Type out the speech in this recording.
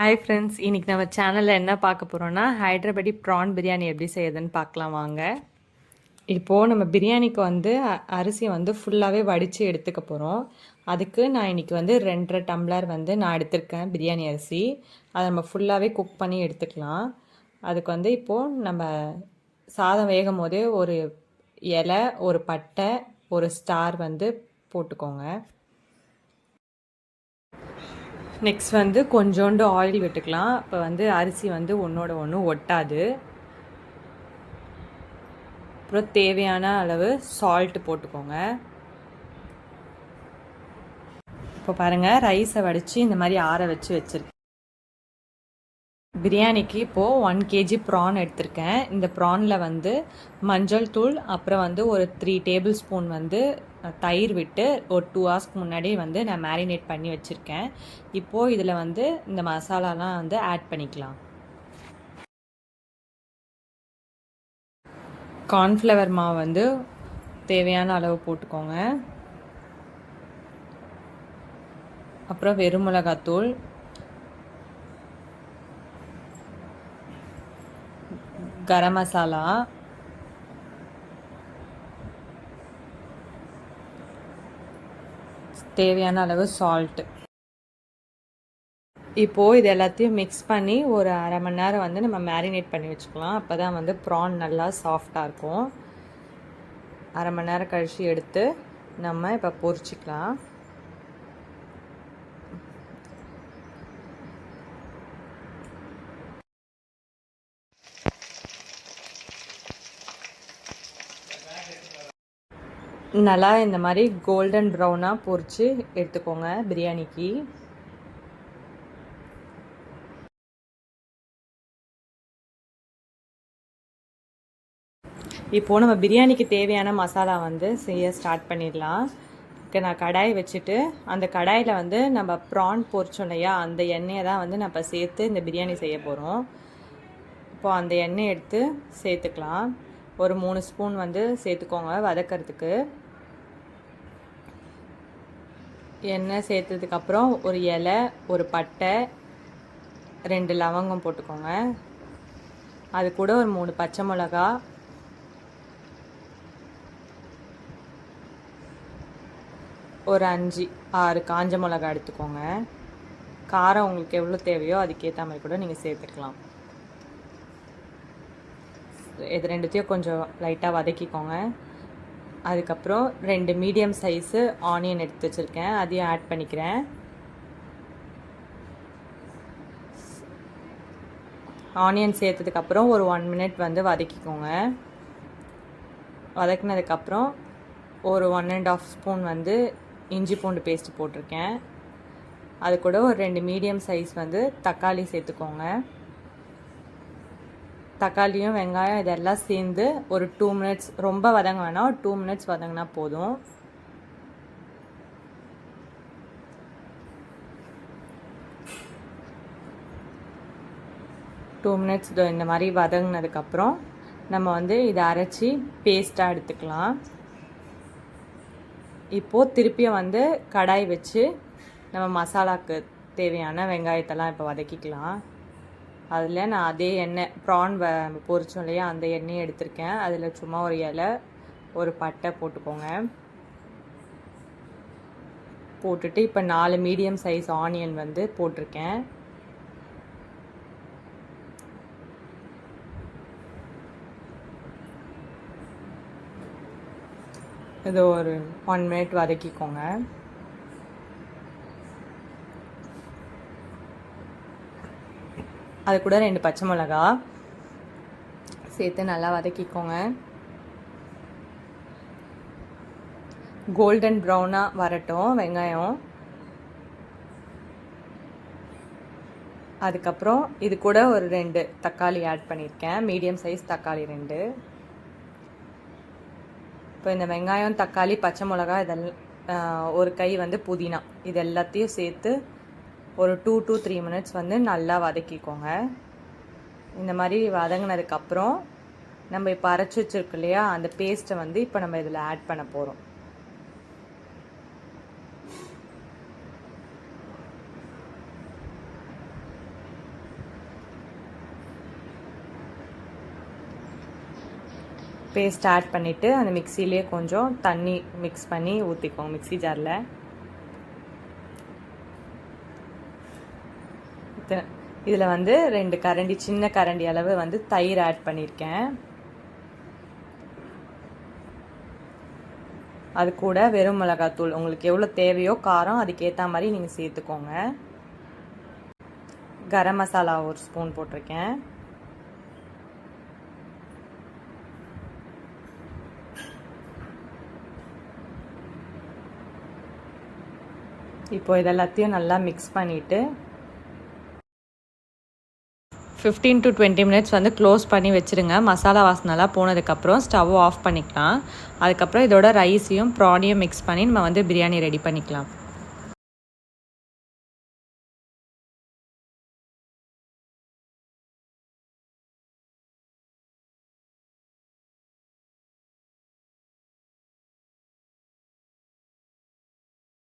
Hi friends, இன்றைக்கி நம்ம சேனலில் என்ன பார்க்க போகிறோன்னா ஹைட்ராபாடி ப்ரான் பிரியாணி எப்படி செய்யுதுன்னு பார்க்கலாம் வாங்க. இப்போது நம்ம பிரியாணிக்கு வந்து அரிசியை வந்து ஃபுல்லாகவே வடித்து எடுத்துக்க போகிறோம். அதுக்கு நான் இன்றைக்கி வந்து 2.5 டம்ளர் வந்து நான் எடுத்திருக்கேன் பிரியாணி அரிசி. அதை நம்ம ஃபுல்லாகவே குக் பண்ணி எடுத்துக்கலாம். அதுக்கு வந்து இப்போது நம்ம சாதம் வேகும் போதே ஒரு இலை, ஒரு பட்டை, ஒரு ஸ்டார் வந்து போட்டுக்கோங்க. நெக்ஸ்ட் வந்து கொஞ்சோண்டு ஆயில் விட்டுக்கலாம். இப்போ வந்து அரிசி வந்து ஒன்றோட ஒன்று ஒட்டாது. அப்புறம் தேவையான அளவு சால்ட்டு போட்டுக்கோங்க. இப்போ பாருங்கள், ரைஸை வடித்து இந்த மாதிரி ஆற வச்சுருக்கேன். பிரியாணிக்கு இப்போது 1 kg ப்ரான் எடுத்திருக்கேன். இந்த ப்ரானில் வந்து மஞ்சள் தூள், அப்புறம் வந்து ஒரு 3 டேபிள் ஸ்பூன் வந்து தயிர் விட்டு ஒரு 2 ஹவர்ஸ்க்கு முன்னாடி வந்து நான் மேரினேட் பண்ணி வச்சுருக்கேன். இப்போது இதில் வந்து இந்த மசாலாலாம் வந்து ஆட் பண்ணிக்கலாம். கார்ன்ஃப்ளவர் மாவு வந்து தேவையான அளவு போட்டுக்கோங்க. அப்புறம் வெறும் மிளகாத்தூள், கரம் மசாலா, தேவையான அளவு சால்ட்டு. இப்போது இது எல்லாத்தையும் மிக்ஸ் பண்ணி ஒரு அரை மணி நேரம் வந்து நம்ம மேரினேட் பண்ணி வச்சுக்கலாம். அப்போ தான் வந்து ப்ரான் நல்லா சாஃப்டாக இருக்கும். அரை மணி நேரம் கழித்து எடுத்து நம்ம இப்போ பொரிச்சிக்கலாம். நல்லா இந்த மாதிரி கோல்டன் ப்ரௌனாக பொரித்து எடுத்துக்கோங்க பிரியாணிக்கு. இப்போது நம்ம பிரியாணிக்கு தேவையான மசாலா வந்து செய்ய ஸ்டார்ட் பண்ணிடலாம். நான் கடாய் வச்சுட்டு அந்த கடாயில் வந்து நம்ம ப்ரான் பொரிச்சோம் இல்லையா, அந்த எண்ணெயை தான் வந்து நம்ம சேர்த்து இந்த பிரியாணி செய்ய போகிறோம். இப்போது அந்த எண்ணெய் எடுத்து சேர்த்துக்கலாம். ஒரு 3 ஸ்பூன் வந்து சேர்த்துக்கோங்க வதக்கிறதுக்கு. எண்ணெய் சேர்த்ததுக்கப்புறம் ஒரு இலை, ஒரு பட்டை, 2 லவங்கம் போட்டுக்கோங்க. அது கூட ஒரு 3 பச்சை மிளகா, ஒரு 5-6 காஞ்ச மிளகா எடுத்துக்கோங்க. காரம் உங்களுக்கு எவ்வளோ தேவையோ அதுக்கேற்ற மாதிரி கூட நீங்கள் சேர்த்துக்கலாம். இது ரெண்டுத்தையும் கொஞ்சம் லைட்டாக வதக்கிக்கோங்க. அதுக்கப்புறம் 2 மீடியம் சைஸு ஆனியன் எடுத்து வச்சுருக்கேன், அதையும் ஆட் பண்ணிக்கிறேன். ஆனியன் சேர்த்ததுக்கப்புறம் ஒரு 1 மினிட் வந்து வதக்கிக்கோங்க. வதக்கினதுக்கப்புறம் ஒரு 1.5 ஸ்பூன் வந்து இஞ்சி பூண்டு பேஸ்ட்டு போட்டிருக்கேன். அது கூட ஒரு 2 மீடியம் சைஸ் வந்து தக்காளி சேர்த்துக்கோங்க. தக்காளியும் வெங்காயம் இதெல்லாம் சேர்ந்து ஒரு 2 மினிட்ஸ், ரொம்ப வதங்க வேணாம், ஒரு 2 மினிட்ஸ் வதங்கினா போதும். டூ மினிட்ஸ் இந்த மாதிரி வதங்கினதுக்கப்புறம் நம்ம வந்து இதை அரைச்சி பேஸ்ட்டாக எடுத்துக்கலாம். இப்போது திருப்பியும் வந்து கடாய் வச்சு நம்ம மசாலாவுக்கு தேவையான வெங்காயத்தெல்லாம் இப்போ வதக்கிக்கலாம். அதில் நான் அதே எண்ணெய், ப்ரான் பொரிச்சோம் இல்லையா, அந்த எண்ணெயை எடுத்திருக்கேன். அதில் சும்மா ஒரு இலை, ஒரு பட்டை போட்டுக்கோங்க. போட்டுட்டு இப்போ 4 மீடியம் சைஸ் ஆனியன் வந்து போட்டிருக்கேன். இது ஒரு 1 மினிட் வதக்கிக்கோங்க. அது கூட 2 பச்சை மிளகா சேர்த்து நல்லா வதக்கிக்கோங்க. கோல்டன் ப்ரௌனாக வரட்டும் வெங்காயம். அதுக்கப்புறம் இது கூட ஒரு 2 தக்காளி ஆட் பண்ணியிருக்கேன், மீடியம் சைஸ் தக்காளி 2. இப்போ இந்த வெங்காயம், தக்காளி, பச்சை மிளகா, இதெல்லாம் ஒரு கை வந்து புதினா, இது எல்லாத்தையும் சேர்த்து ஒரு 2 to 3 மினிட்ஸ் வந்து நல்லா வதக்கிக்கோங்க. இந்த மாதிரி வதங்கினதுக்கப்புறம் நம்ம இப்போ அரைச்சி வச்சுருக்கு இல்லையா, அந்த பேஸ்ட்டை வந்து இப்போ நம்ம இதில் ஆட் பண்ண போகிறோம். பேஸ்ட் ஆட் பண்ணிவிட்டு அந்த மிக்சிலே கொஞ்சம் தண்ணி மிக்ஸ் பண்ணி ஊற்றிக்கோங்க மிக்ஸி ஜாரில். இதில் வந்து 2 கரண்டி சின்ன கரண்டி அளவு வந்து தயிர் ஆட் பண்ணியிருக்கேன். அது கூட வெறும் மிளகாத்தூள் உங்களுக்கு எவ்வளோ தேவையோ காரம் அதுக்கேற்ற மாதிரி நீங்கள் சேர்த்துக்கோங்க. கரம் மசாலா 1 ஸ்பூன் போட்டிருக்கேன். இப்போ இதெல்லாத்தையும் நல்லா மிக்ஸ் பண்ணிவிட்டு 15 to 20 மினிட்ஸ் வந்து க்ளோஸ் பண்ணி வச்சுருங்க. மசாலா வாசனைலாம் போனதுக்கப்புறம் ஸ்டவ் ஆஃப் பண்ணிக்கலாம். அதுக்கப்புறம் இதோட ரைஸையும் ப்ரானையும் மிக்ஸ் பண்ணி நம்ம வந்து பிரியாணி ரெடி பண்ணிக்கலாம்.